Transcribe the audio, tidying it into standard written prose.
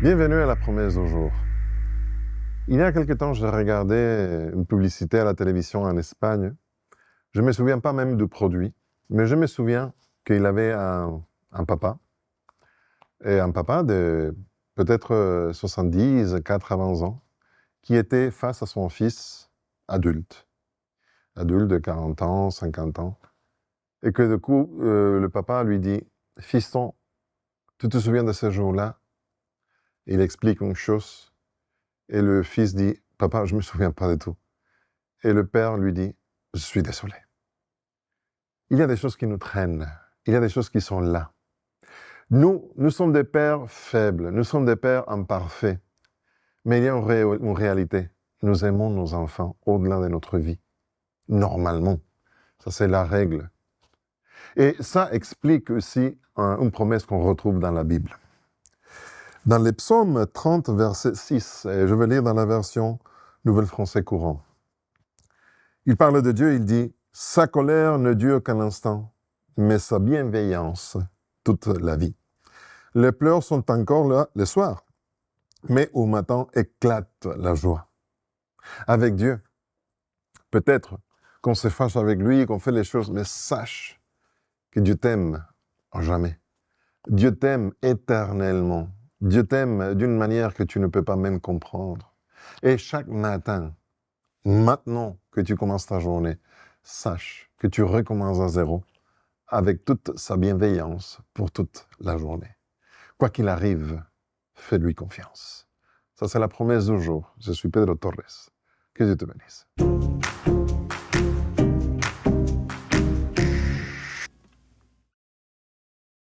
Bienvenue à la promesse du jour. Il y a quelque temps, je regardais une publicité à la télévision en Espagne. Je ne me souviens pas même du produit, mais je me souviens qu'il avait un papa, et un papa de peut-être 70, 80 ans, qui était face à son fils adulte de 40 ans, 50 ans, et que du coup, le papa lui dit « Fiston, tu te souviens de ce jour-là ?» Il explique une chose, et le fils dit « Papa, je ne me souviens pas de tout. » Et le père lui dit « Je suis désolé. » Il y a des choses qui nous traînent. Il y a des choses qui sont là. Nous sommes des pères faibles. Nous sommes des pères imparfaits. Mais il y a une réalité. Nous aimons nos enfants au-delà de notre vie. Normalement. Ça, c'est la règle. Et ça explique aussi une promesse qu'on retrouve dans la Bible. Dans les psaumes 30, verset 6, et je vais lire dans la version Nouvelle Français courant. Il parle de Dieu, il dit « Sa colère ne dure qu'un instant, mais sa bienveillance toute la vie. Les pleurs sont encore là le soir, mais au matin éclate la joie. » Avec Dieu, peut-être qu'on se fâche avec lui, qu'on fait les choses, mais sache que Dieu t'aime à jamais. Dieu t'aime éternellement. Dieu t'aime d'une manière que tu ne peux pas même comprendre. Et chaque matin, maintenant que tu commences ta journée, sache que tu recommences à zéro avec toute sa bienveillance pour toute la journée. Quoi qu'il arrive, fais-lui confiance. Ça, c'est la promesse du jour. Je suis Pedro Torres. Que Dieu te bénisse.